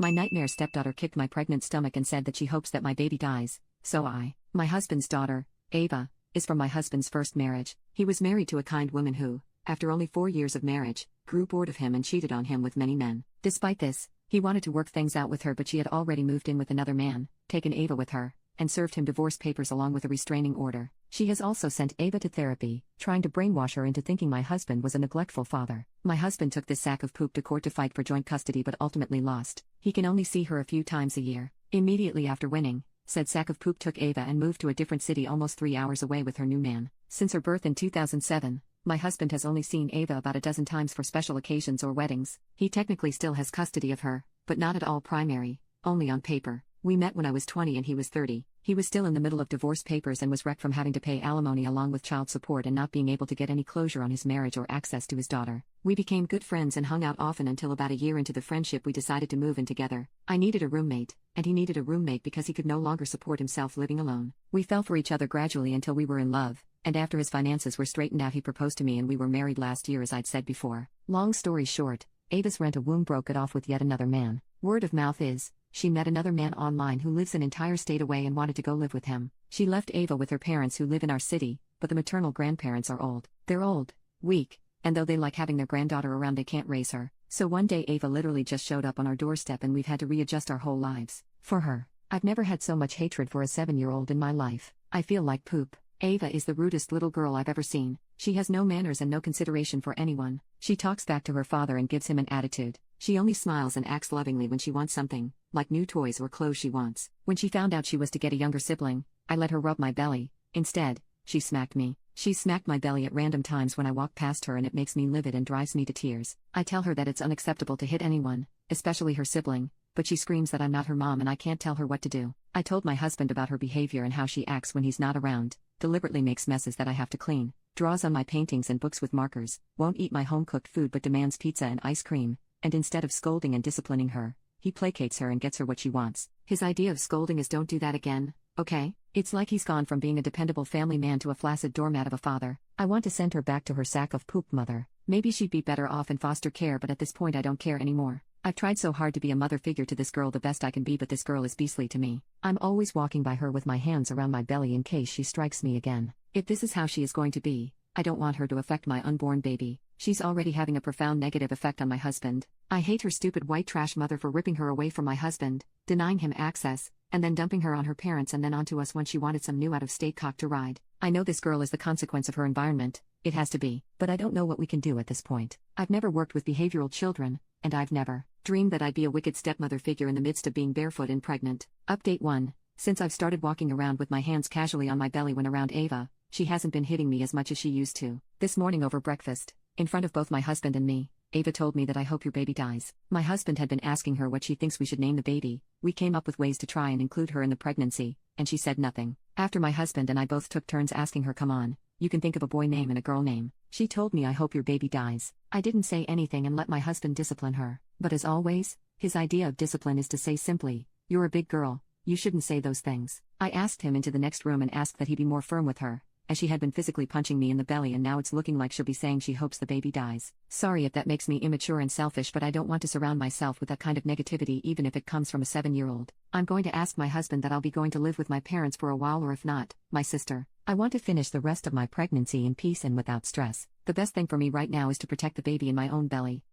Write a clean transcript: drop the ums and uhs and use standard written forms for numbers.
My nightmare stepdaughter kicked my pregnant stomach and said that she hopes that my baby dies, so my husband's daughter, Ava, is from my husband's first marriage. He was married to a kind woman who, after only 4 years of marriage, grew bored of him and cheated on him with many men. Despite this, he wanted to work things out with her, but she had already moved in with another man, taken Ava with her, and served him divorce papers along with a restraining order. She has also sent Ava to therapy, trying to brainwash her into thinking my husband was a neglectful father. My husband took this sack of poop to court to fight for joint custody but ultimately lost. He can only see her a few times a year. Immediately after winning, said sack of poop took Ava and moved to a different city almost 3 hours away with her new man. Since her birth in 2007, my husband has only seen Ava about a dozen times for special occasions or weddings. He technically still has custody of her, but not at all primary, only on paper. We met when I was 20 and he was 30. He was still in the middle of divorce papers and was wrecked from having to pay alimony along with child support and not being able to get any closure on his marriage or access to his daughter. We became good friends and hung out often until about a year into the friendship we decided to move in together. I needed a roommate, and he needed a roommate because he could no longer support himself living alone. We fell for each other gradually until we were in love, and after his finances were straightened out he proposed to me and we were married last year as I'd said before. Long story short, Ava's rent-a-womb broke it off with yet another man. Word of mouth is, she met another man online who lives an entire state away and wanted to go live with him. She left Ava with her parents who live in our city, but the maternal grandparents are old. They're old, weak, and though they like having their granddaughter around they can't raise her. So one day Ava literally just showed up on our doorstep and we've had to readjust our whole lives. For her, I've never had so much hatred for a 7-year-old in my life. I feel like poop. Ava is the rudest little girl I've ever seen. She has no manners and no consideration for anyone. She talks back to her father and gives him an attitude. She only smiles and acts lovingly when she wants something, like new toys or clothes she wants. When she found out she was to get a younger sibling, I let her rub my belly. Instead, she smacked me. She smacked my belly at random times when I walk past her and it makes me livid and drives me to tears. I tell her that it's unacceptable to hit anyone, especially her sibling, but she screams that I'm not her mom and I can't tell her what to do. I told my husband about her behavior and how she acts when he's not around, deliberately makes messes that I have to clean, draws on my paintings and books with markers, won't eat my home-cooked food but demands pizza and ice cream, and instead of scolding and disciplining her, he placates her and gets her what she wants. His idea of scolding is don't do that again, okay? It's like he's gone from being a dependable family man to a flaccid doormat of a father. I want to send her back to her sack of poop mother. Maybe she'd be better off in foster care, but at this point I don't care anymore. I've tried so hard to be a mother figure to this girl the best I can be, but this girl is beastly to me. I'm always walking by her with my hands around my belly in case she strikes me again. If this is how she is going to be, I don't want her to affect my unborn baby. She's already having a profound negative effect on my husband. I hate her stupid white trash mother for ripping her away from my husband, denying him access, and then dumping her on her parents and then onto us when she wanted some new out-of-state cock to ride. I know this girl is the consequence of her environment, it has to be, but I don't know what we can do at this point. I've never worked with behavioral children, and I've never dreamed that I'd be a wicked stepmother figure in the midst of being barefoot and pregnant. Update 1. Since I've started walking around with my hands casually on my belly when around Ava, she hasn't been hitting me as much as she used to. This morning over breakfast, in front of both my husband and me, Ava told me that I hope your baby dies. My husband had been asking her what she thinks we should name the baby. We came up with ways to try and include her in the pregnancy, and she said nothing. After my husband and I both took turns asking her, come on, you can think of a boy name and a girl name. She told me I hope your baby dies. I didn't say anything and let my husband discipline her. But as always, his idea of discipline is to say simply, you're a big girl, you shouldn't say those things. I asked him into the next room and asked that he be more firm with her, as she had been physically punching me in the belly and now it's looking like she'll be saying she hopes the baby dies. Sorry if that makes me immature and selfish, but I don't want to surround myself with that kind of negativity even if it comes from a 7-year-old. I'm going to ask my husband that I'll be going to live with my parents for a while, or if not, my sister. I want to finish the rest of my pregnancy in peace and without stress. The best thing for me right now is to protect the baby in my own belly.